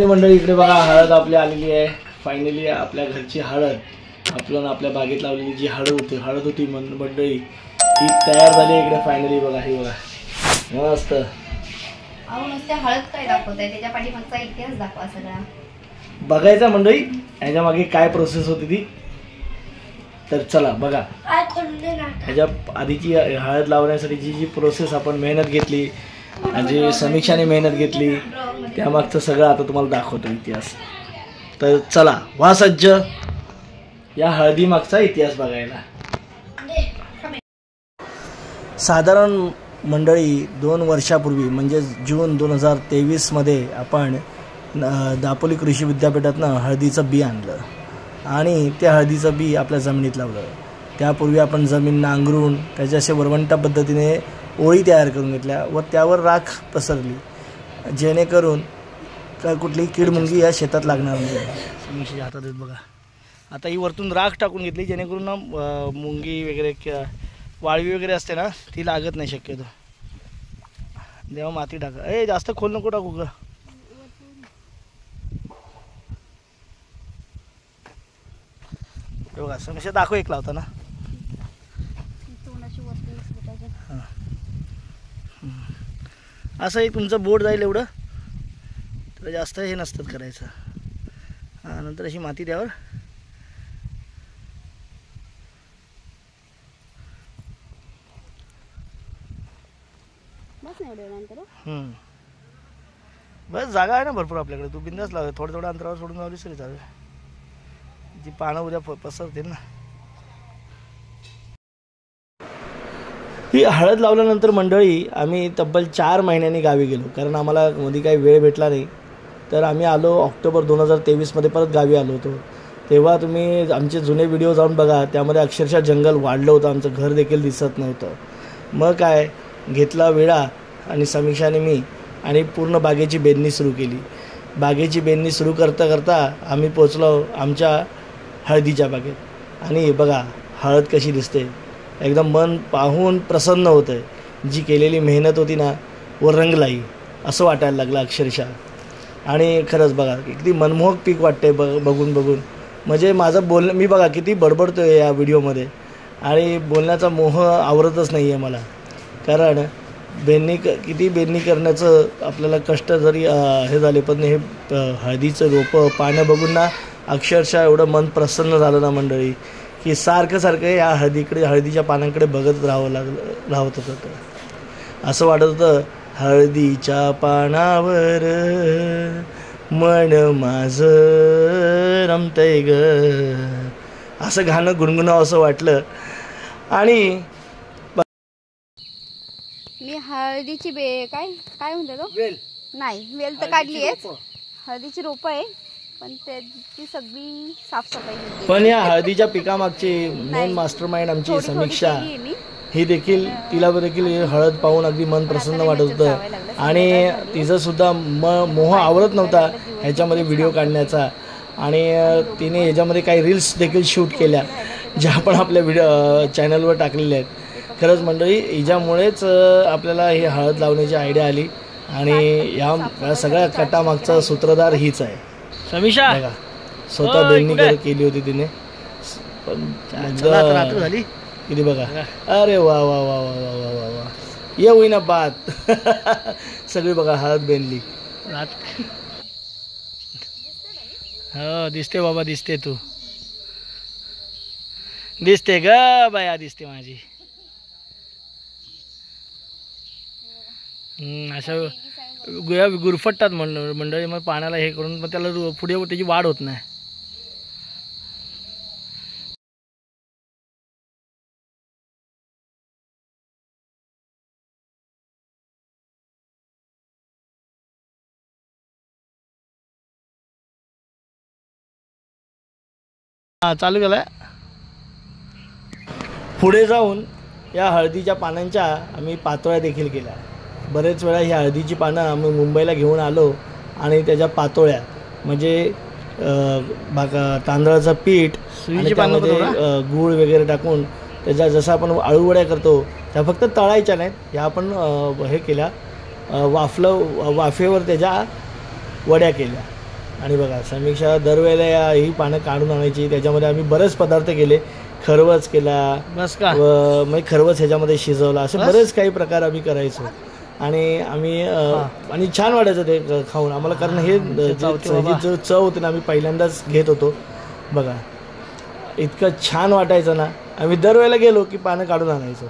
मंडळी इकडे बघा हळद आपली आलेली आहे फायनली. आपल्या घरची हळद आपण आपल्या बागेत लावलेली जी हळद होती मंडळी ती तयार झाली इकडे फायनली. बघा ही बघा मस्त. अहो नुसते हळद काय दाखवताय, त्याच्या पाठीमागचा इतिहास दाखवा सगळा. बघायचा मंडळी ह्याच्या मागे काय प्रोसेस होती ती. तर चला बघा ह्याच्या आधीची हळद लावण्यासाठी जी प्रोसेस आपण मेहनत घेतली, जी समीक्षाने मेहनत घेतली, त्यामागचं सगळं आता तुम्हाला दाखवतो इतिहास. तर चला वा सज्ज या हळदी मागचा इतिहास बघायला. साधारण मंडळी 2 वर्षापूर्वी म्हणजे जून 2023 मध्ये आपण दापोली कृषी विद्यापीठातनं हळदीचं बी आणलं आणि त्या हळदीचं बी आपल्या जमिनीत लावलं. त्यापूर्वी आपण जमीन नांगरून त्याच्या असे वरवंटा पद्धतीने ओळी तयार करून घेतल्या व त्यावर राख पसरली, जेणेकरून कुठलीही कीडमुंगी या शेतात लागणार नाही. समीक्षेच्या हातात आहेत बघा. आता ही वरतून राख टाकून घेतली जेणेकरून ना मुंगी वगैरे वाळवी वगैरे असते ना ती लागत नाही शक्यतो. तेव्हा माती टाका. जास्त खोल नको टाकू का. बघा समीक्षा दाखव एक लावता ना. असं एक तुमचं बोट जाईल एवढं, तर जास्त हे नसतं करायचं. नंतर अशी माती त्यावर बस जागा आहे ना भरपूर आपल्याकडे. तू बिंदास लाव, थोड्या अंतरावर सोडून लावली तरी चालेल. जी पानं उद्या पसरतील ना. ही हळद लावल्यानंतर मंडळी आम्ही तब्बल 4 महिन्यांनी गावी गेलो, कारण आम्हाला मध्ये काही वेळ भेटला नाही. तर आम्ही आलो ऑक्टोबर 2023 मध्ये परत गावी आलो होतो. तेव्हा तुम्ही आमचे जुने व्हिडिओ जाऊन बघा, त्यामध्ये अक्षरशः जंगल वाढलं होतं, आमचं घर देखील दिसत नव्हतं. मग काय घेतला वेळा आणि समीक्षाने मी आणि पूर्ण बागेची बेनणी सुरू केली. बागेची बेनणी सुरू करता करता आम्ही पोचलो आमच्या हळदीच्या बागेत. आणि बघा हळद कशी दिसते, एकदम मन पाहून प्रसन्न होतं. जी केलेली मेहनत होती ना व रंगलाई असं वाटायला लागलं अक्षरशः. आणि खरंच बघा किती मनमोहक पीक वाटते बघून. म्हणजे माझं बोलणं मी बघा किती बडबडतो आहे या व्हिडिओमध्ये आणि बोलण्याचा मोह आवरतच नाही आहे मला. कारण किती बेनणी करण्याचं आपल्याला कष्ट जरी हे झाले, पण हे हळदीचं रोपं पानं बघून ना अक्षरशः एवढं मन प्रसन्न झालं ना मंडळी, की सारखं या हळदीच्या पानांकडे बघत राहत होतं. असं वाटत होतं हळदीच्या पानावर मन माझं रमतंय ग, असं गाणं गुणगुणावं असं वाटलं. आणि मी हळदीची काय म्हणते तो वेल नाही, वेल तर काढली आहे. हळदीची रोपं आहे पण त्याची सगळी साफसफाई. पण या हळदीच्या पिकामागची मेन मास्टरमाइंड आमची समीक्षा, ही देखील तिला देखील हळद पाहून अगदी मन प्रसन्न वाटत होतं. आणि तिचं सुद्धा मोह आवरत नव्हता ह्याच्यामध्ये व्हिडिओ काढण्याचा. आणि तिने ह्याच्यामध्ये काही रील्स देखील शूट केल्या, ज्या आपण आपल्या चॅनलवर टाकलेल्या आहेत. खरंच मंडळी हिच्यामुळेच आपल्याला ही हळद लावण्याची आयडिया आली आणि या सगळ्या कटामागचा सूत्रधार हीच आहे समीक्षा. बघा स्वतः बेनणी केली होती तिने. रात्र झाली किती बघा. अरे वा वा वा वा वा वा वा वा, ये होईना बात. सगळी बघा हळद बेनली. हो दिसते बाबा, दिसते तू, दिसते ग बाया, दिसते माझी. असं गुरफटतात मंडळी. मग पाण्याला हे करून मग त्याला पुढे त्याची वाढ होत नाही. चालू केलाय. पुढे जाऊन या हळदीच्या पानांच्या आम्ही पातोळ्या देखील केल्या. बरेच वेळा ही हळदीची पानं आम्ही मुंबईला घेऊन आलो आणि त्याच्या पातोळ्या म्हणजे तांदळाचं पीठ आणि त्यामध्ये गूळ वगैरे टाकून त्याच्या जसं आपण आळूवड्या करतो त्या फक्त तळायच्या नाहीत, ह्या आपण हे केल्या वाफेवर त्याच्या वड्या केल्या. आणि बघा समीक्षा दरवेळेला ही पानं काढून आणायची. त्याच्यामध्ये आम्ही बरेच पदार्थ केले. खरवस केला बस का मग खरवस ह्याच्यामध्ये शिजवला. असे बरेच काही प्रकार आम्ही करायचो. आणि आम्ही आणि छान वाटायचं ते खाऊन आम्हाला. कारण हे जो चव होती ना आम्ही पहिल्यांदाच घेत होतो. बघा इतकं छान वाटायचं ना. आम्ही दरवेळेला गेलो की पानं काढून आणायचो.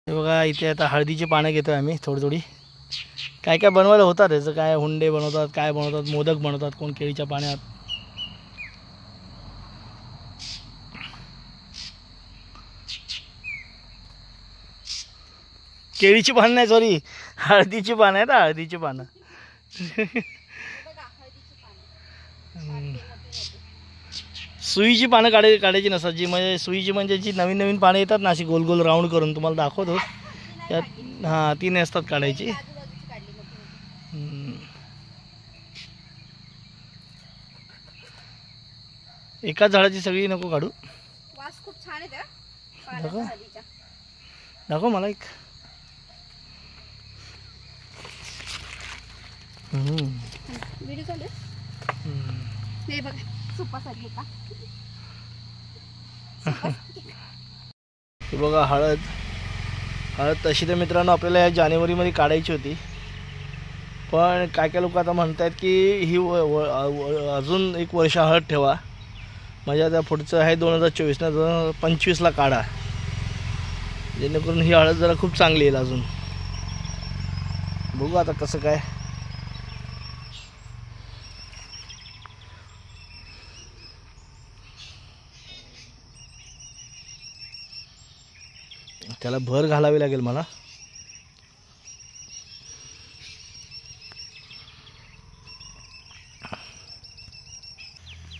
हे बघा इथे आता हळदीची पानं घेतोय आम्ही थोडी थोडी. काय काय बनवायला होतात त्याचं काय हुंडे बनवतात, काय बनवतात, मोदक बनवतात, कोण केळीच्या पाण्यात. केळीची पानं नाही सॉरी हळदीची पानं आहेत. हळदीची पानं सुईची पानं काढायची नसतात. जी म्हणजे सुईची म्हणजे जी नवीन नवीन पानं येतात ना अशी गोल गोल राऊंड करून तुम्हाला दाखवतो त्यात. हां ती नसतात काढायची. एकाच झाडाची सगळी नको काढू. वास खूप छान आहे दाखव मला एक. व्हिडिओ चालू हे बघा सुपासाठी का. हे बघा हळद. हळद तशी तर मित्रांनो आपल्याला या जानेवारीमध्ये काढायची होती. पण काय काय लोक आता म्हणत आहेत की ही अजून एक वर्ष हळद ठेवा. म्हणजे आता पुढचं आहे 2024 ना 2025ला काढा. जेणेकरून ही हळद जरा खूप चांगली येईल अजून. बघू आता कसं काय. त्याला भर घालावी लागेल मला.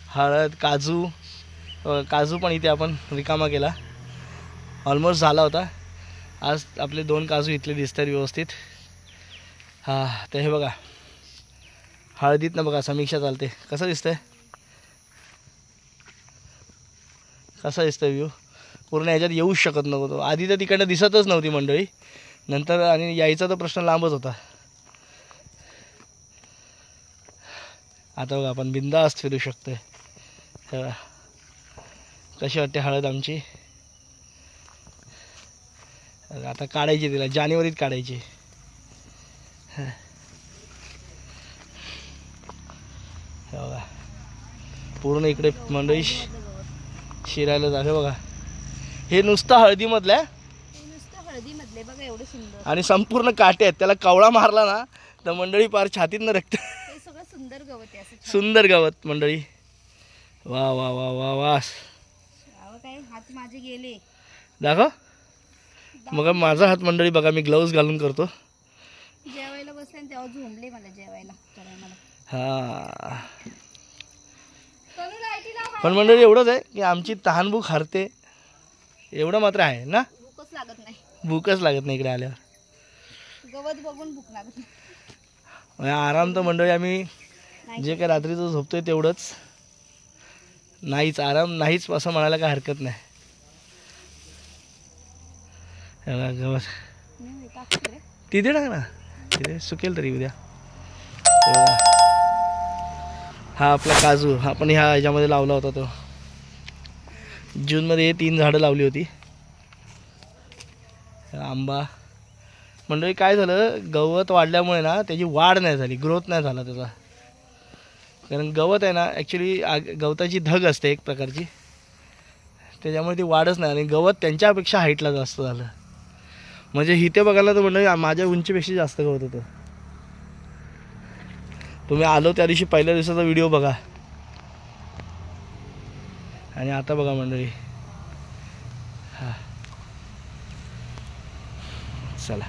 हळद काजू पण इथे आपण रिकामा केला. ऑलमोस्ट झाला होता. आज आपले 2 काजू इथले दिसत आहेत व्यवस्थित. हां तर हे बघा हळदीत ना बघा समीक्षा चालते. कसं दिसतंय व्ह्यू. पूर्ण ह्याच्यात येऊच शकत नव्हतो. आधी तर तिकडनं दिसतच नव्हती मंडळी. नंतर आणि यायचा तर प्रश्न लांबच होता. आता बघा आपण बिंदास्त फिरू शकतोय. कशी वाटते हळद आमची. आता काढायची तिला जानेवारीत काढायची. बघा पूर्ण इकडे मंडळी शिरायला जाते बघा. हे नुसतं हळदीमधलं आहे. हळदीमधले बघा एवढे सुंदर आणि संपूर्ण काटे आहेत. त्याला कवळा मारला ना तर मंडळी पार छातीतनं रक्त. हे सगळं सुंदर गवत आहे असं सुंदर गवत मंडळी. वा वा वा वा वास. काय हात माझे गेले दाखव. मग माझा हात मंडळी बघा मी ग्लव्ज घालून करतो. जेवायला बसले तेव्हा झोंबले मला जेवायला. हा पण मंडळी एवढंच आहे की आमची तहानभूक हरते एवढं मात्र आहे ना. भूकच लागत नाही. भूकच लागत नाही इकडे आल्यावर. गवत बघून भूक लागत नाही. आराम तर मंडळी आम्ही जे काय रात्रीचं झोपतोय तेवढंच. नाहीच आराम नाहीच असं म्हणायला काय हरकत नाही. गवत तिथे टाक ना. तिथे सुकेल तरी उद्या. हा आपला काजू हा पण ह्या ह्याच्यामध्ये लावला होता तो. जूनमध्ये 3 झाडं लावली होती. आंबा मंडळी काय झालं गवत वाढल्यामुळे ना त्याची वाढ नाही झाली. ग्रोथ नाही झाला त्याचा. कारण गवत आहे ना ॲक्च्युली गवताची धग असते एक प्रकारची. त्याच्यामुळे ती वाढच नाही. आणि गवत त्यांच्यापेक्षा हाईटला जास्त झालं. म्हणजे इथे बघायला तर मंडळी माझ्या उंचीपेक्षा जास्त गवत होतं. तुम्ही आलो त्या दिवशी पहिल्या दिवसाचा व्हिडिओ बघा. आणि आता बघा मंडळी. हा चला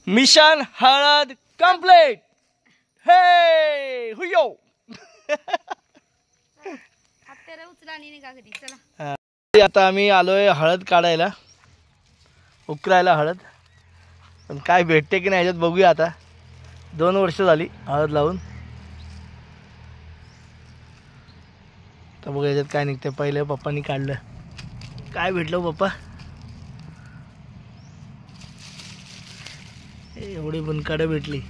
मिशन हळद कंप्लीट. हे हुयो. उचला आणि निघा घरी चला. आता आम्ही आलोय हळद काढायला. उकरायला हळद, पण काय भेटते की नाही ह्याच्यात बघूया आता. 2 वर्ष झाली हळद लावून. तर बघा ह्याच्यात काय निघते. पहिले पप्पांनी काढलं, काय भेटलं पप्पा? एवढी बनकाडं भेटली.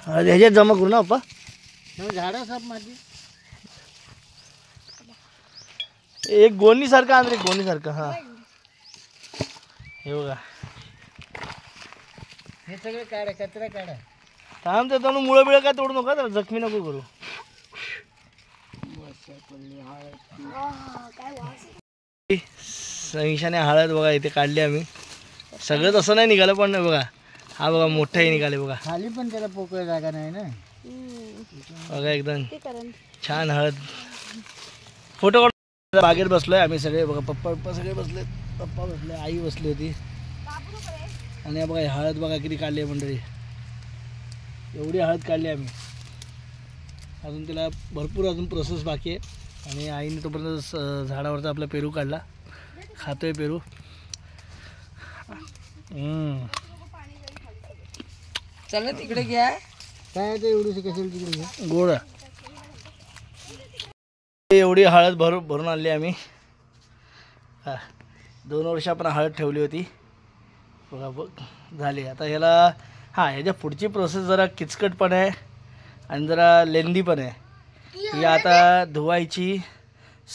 ह्याच्यात जमा करू ना पप्पा. झाडं साप माझी एक गोणी सारखा आण रे, गोणी सारखा. हा हे बघा, हे सगळे काढा, कचरा काढा. थांब ते तनु मुळं बिळं काय तोडू नका, तर जखमी नको करू. समीक्षाने हळद बघा इथे काढली आम्ही. सगळं तसं नाही निघालं पण बघा, हा बघा मोठाही निघाले बघा. खाली पण त्याला पोकळ जागा नाही ना. बघा एकदम छान हळद. फोटो बागेत बसलोय आम्ही सगळे बघा. पप्पा सगळे बसलेत. पप्पा बसले, आई बसली होती. आणि बघा हळद बघा किती काढली आहे मंडळी. एवढी हळद काढली आम्ही. अजून तिला भरपूर अजून प्रोसेस बाकी आहे. आणि आईने तोपर्यंत झाडावरचा आपला पेरू काढला, खातोय पेरू. चला तिकडे घ्या. काय ते एवढी कशाला तिकडे घ्या. गोड एवढी हळद भरून आणली आम्ही. 2 वर्ष आपण हळद ठेवली होती बघा. बघ झाली आता. ह्याला ह्याच्या पुढची प्रोसेस जरा किचकट पण आहे आणि जरा लेंदी पण आहे. ही आता धुवायची,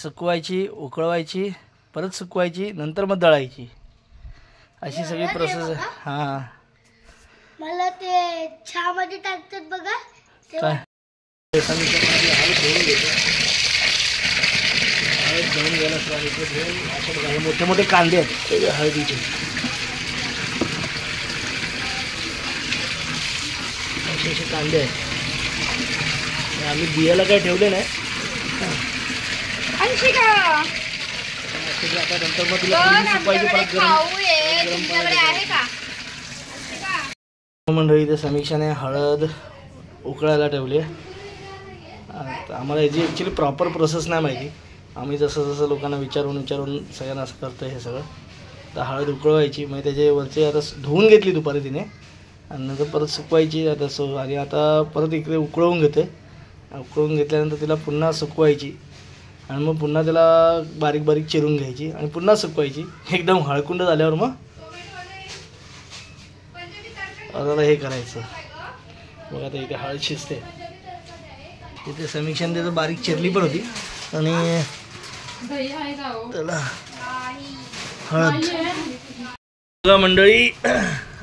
सुकवायची, उकळवायची, परत सुकवायची, नंतर मग दळायची, अशी सगळी प्रोसेस आहे. हां मला ते चहामध्ये टाकतात बघा. काय हळद घेऊन गेला. मोठे मोठे कांदे आहेत हळदीचे. असे कांदे आहेत. आम्ही बियाला काय ठेवले नाही. आता नंतर मग तिला सुकवायची परत मंडळी. इथे समीक्षाने हळद उकळायला ठेवली. आम्हाला याची ॲक्च्युली प्रॉपर प्रोसेस नाही माहिती. आम्ही जसं जसं लोकांना विचारून सगळ्यांना असं करतो हे सगळं. तर हळद उकळवायची, मग त्याचे वरचे आता धुवून घेतली दुपारी तिने, आणि नंतर परत सुकवायची. आता आणि आता परत इकडे उकळवून घेते. उकळून घेतल्यानंतर तिला पुन्हा सुकवायची, आणि मग पुन्हा त्याला बारीक बारीक चिरून घ्यायची आणि पुन्हा सुकवायची. एकदम हळकुंड झाल्यावर मग आता हे करायचं. मग आता इथे हळद शिजते. इथे समीक्षाने त्याचं बारीक चिरली पण होती. आणि त्याला हळद बघा मंडळी,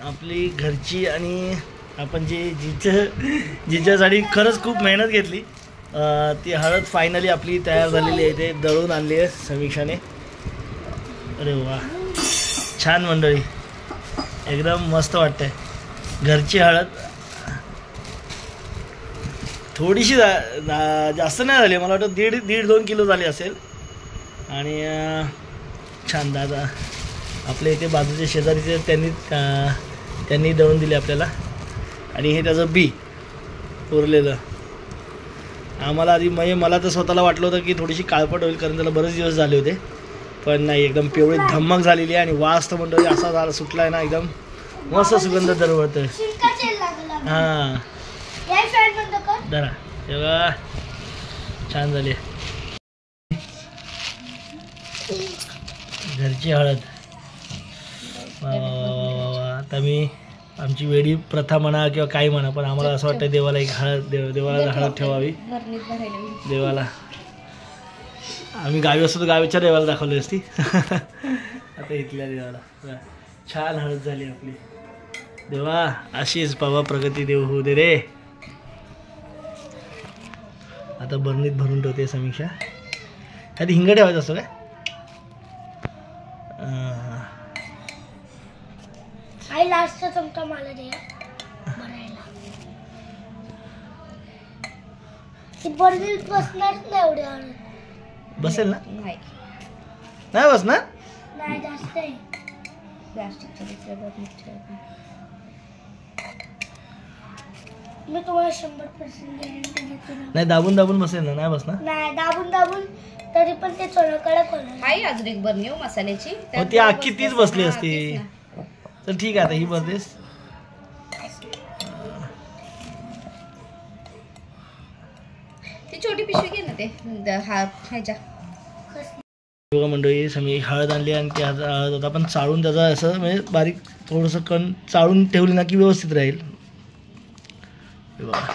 आपली घरची. आणि आपण जिच्यासाठी खरंच खूप मेहनत घेतली ती हळद फायनली आपली तयार झालेली आहे. ते दळून आणली आहे समीक्षाने. अरे वा, छान मंडळी, एकदम मस्त वाटतंय. घरची हळद थोडीशी जास्त नाही झाली, मला वाटतं 1.5-2 किलो झाली असेल. आणि छान दादा आपल्या इथे बाजूचे शेजारीचे त्यांनी दळून दिले आपल्याला. आणि हे त्याचं बी उरलेलं. आम्हाला आधी मला तर स्वतःला वाटलं होतं की थोडीशी काळपट होईल, कारण त्याला बरेच दिवस झाले होते. पण नाही, एकदम पिवळी धम्मक झालेली आहे. आणि वास तर मंडळी असा झाला सुटला आहे ना, एकदम मस्त सुगंध दरवळतोय. हां जरा तेव्हा छान झाली घरची हळद. वा वा वा वा वा. आता मी आमची वेडी प्रथा म्हणा किंवा काही म्हणा, पण आम्हाला असं वाटतं देवाला एक देवाला हळद ठेवावी. देवाला आम्ही गावी असतो तर गावीच्या देवाला दाखवली असती. आता इथल्या देवाला छान हळद झाली आपली. देवा अशीच बाबा प्रगती देव होऊ दे रे. आता बरणीत भरून ठेवते समीक्षा. आधी हिंग ठेवायचं असतं काय? आई लास्टचा चमचा मला दे भरायला. ती बरणीत बसणार नाही एवढ्या. बसेल ना? नाही बसणार. नाही जास्त आहे. मी तुम्हाला 100% गॅरंटी देते ना. नाही दाबून दाबून बसेल ना, नाही बसणार. नाही दाबून तरी पण ते थोडं कडक होणार. हाय अजून एक बरणी हो मसाल्याची. ती अख्खी तीच बसली असती. तर ठीक आहे, आता ही बरतेस. ती छोटी पिशवी घे ना ते ह्याच्या. बघा मंडळी, मी हळद आणली आणि ती हळद आता आपण चाळून त्याचा असं म्हणजे बारीक थोडंसं कण चाळून ठेवली ना की व्यवस्थित राहील. हे बघा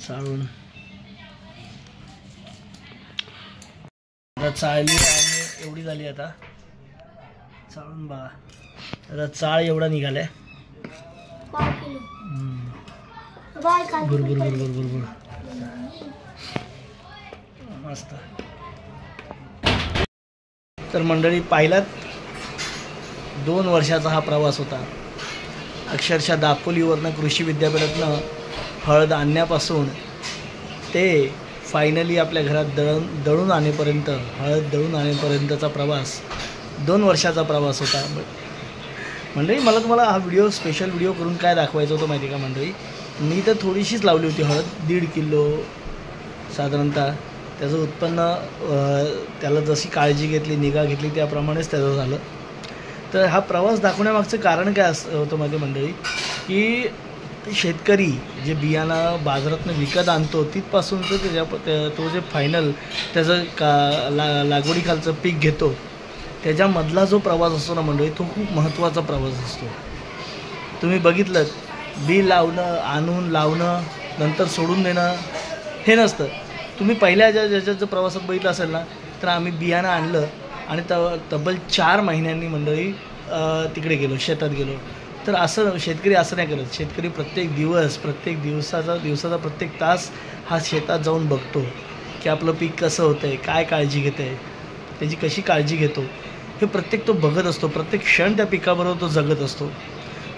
चाळून आता चाळली आणि एवढी झाली. आता चाळून बघा, आता चाळ एवढा निघालाय. 5 किलो. भरपूर भरपूर भरपूर मस्त. तर मंडळी पाहिलात, 2 वर्षाचा हा प्रवास होता. अक्षरशः दापोलीवरनं कृषी विद्यापीठातनं हळद आणण्यापासून ते फायनली आपल्या घरात दळून आणेपर्यंत, हळद दळून आणेपर्यंतचा प्रवास 2 वर्षाचा प्रवास होता. मंडळी मला तुम्हाला हा व्हिडिओ स्पेशल व्हिडिओ करून काय दाखवायचं होतं माहिती का मंडळी, मी तर थोडीशीच लावली होती हळद, 1.5 किलो साधारणतः. त्याचं उत्पन्न त्याला जशी काळजी घेतली, निगा घेतली त्याप्रमाणेच त्याचं झालं. तर हा प्रवास दाखवण्यामागचं कारण काय होतं माझी मंडळी, की शेतकरी जे बियाणं बाजारातनं विकत आणतो तिथपासूनचं तो जे फायनल त्याचं लागवडीखालचं पीक घेतो त्याच्यामधला जो प्रवास असतो ना मंडळी, तो खूप महत्त्वाचा प्रवास असतो. तुम्ही बघितलं, बी लावणं, आणून लावणं, नंतर सोडून देणं हे नसतं. तुम्ही पहिल्या ज्याच्या प्रवासात बघितलं असेल ना, तर आम्ही बियाणं आणलं आणि तब्बल 4 महिन्यांनी मंडळी तिकडे गेलो, शेतात गेलो. तर असं शेतकरी असं नाही करत. शेतकरी प्रत्येक दिवसाचा प्रत्येक तास हा शेतात जाऊन बघतो की आपलं पीक कसं होतं आहे, काय काळजी घेत आहे, त्याची कशी काळजी घेतो, हे प्रत्येक तो बघत असतो. प्रत्येक क्षण त्या पिकाबरोबर तो जगत असतो.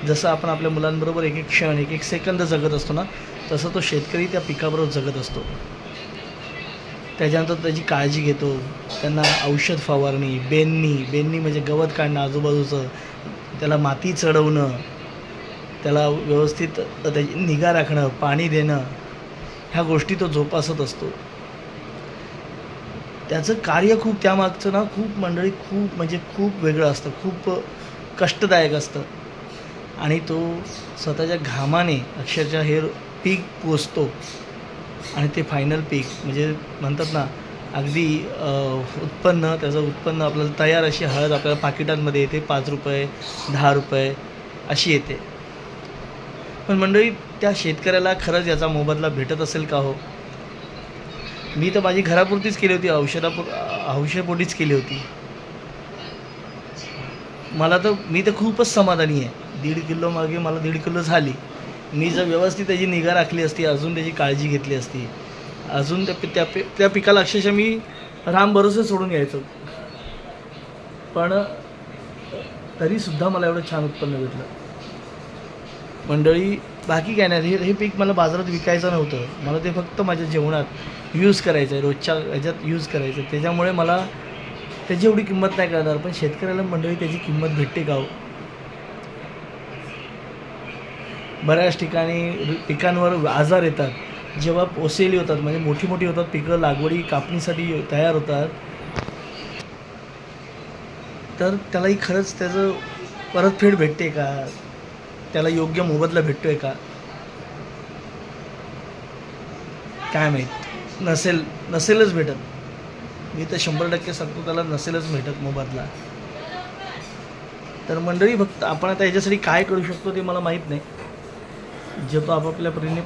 जसं आपण आपल्या मुलांबरोबर एक एक क्षण, एक एक सेकंद जगत असतो ना, तसं तो शेतकरी त्या पिकाबरोबर जगत असतो. त्याच्यानंतर त्याची काळजी घेतो. त्यांना औषध फवारणी, बेननी म्हणजे गवत काढणं आजूबाजूचं, त्याला माती चढवणं, त्याला व्यवस्थित त्याची निगा राखणं, पाणी देणं, ह्या गोष्टी तो जोपासत असतो. त्याचं कार्य खूप त्यामागचं ना खूप मंडळी खूप वेगळं असतं, खूप कष्टदायक असतं. आणि तो स्वतःच्या घामाने अक्षरशः हे पीक पोचतो. आणि ते फायनल पीक म्हणजे म्हणतात ना, अगदी त्याचं उत्पन्न आपल्याला तयार अशी हळद आपल्याला पाकिटांमध्ये येते. 5 रुपये 10 रुपये अशी येते. पण मंडळी, त्या शेतकऱ्याला खरंच याचा मोबदला भेटत असेल का हो? मी तर माझी घरापुरतीच केली होती, औषधापोटीच केली होती. मी तर खूपच समाधानी आहे. 1.5 किलो मागे मला 1.5 किलो झाली. मी जर व्यवस्थित त्याची निगा राखली असती, अजून त्याची काळजी घेतली असती, अजून त्या पिकाला अक्षरशः मी राम भरोसे सोडून यायचो. पण तरीसुद्धा मला एवढं छान उत्पन्न भेटलं. मंडळी, बाकी काय नाही, हे पीक मला बाजारात विकायचं नव्हतं. मला ते फक्त माझ्या जेवणात यूज करायचं आहे, रोजच्या ह्याच्यात यूज करायचं. त्याच्यामुळे मला त्याची एवढी किंमत नाही कळणार. पण शेतकऱ्याला मंडळी त्याची किंमत भेटते का हो? बऱ्याच ठिकाणी पिकांवर आजार येतात. जेव्हा ओसेली होतात म्हणजे मोठी होतात पिकं, लागवडी कापणीसाठी तयार होतात, तर त्यालाही खरंच त्याचं परतफेड भेटते का? त्याला योग्य मोबदला भेटतोय का? काय माहीत. नसेलच भेटत. मी तर 100% सांगतो, त्याला नसेलच भेटत मोबदला. तर मंडळी, फक्त आपण आता याच्यासाठी काय करू शकतो ते मला माहीत नाही. जे तो आपापल्या परीने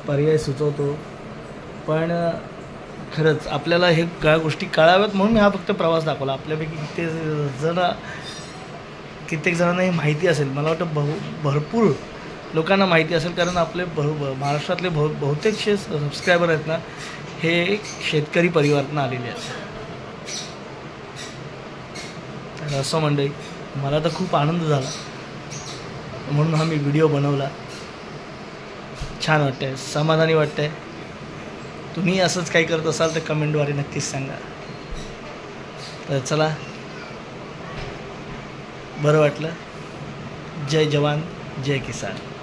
पर्याय सुचवतो. पण खरंच आपल्याला हे गोष्टी कळाव्यात म्हणून मी हा फक्त प्रवास दाखवला. आपल्यापैकी कित्येक जणांना हे माहिती असेल. मला वाटतं भरपूर लोकांना माहिती असेल, कारण आपले महाराष्ट्रातले बहुतेकशे सबस्क्रायबर आहेत ना, हे शेतकरी परिवारातून आलेले आहेत. तर असं मंडळी, मला तर खूप आनंद झाला म्हणून हा मी व्हिडिओ बनवला. छान वाटतं आहे, समाधानी वाटतं आहे. तुम्ही असंच काही करत असाल तर कमेंटद्वारे नक्कीच सांगा. तर चला, बरं वाटलं. जय जवान जय किसान.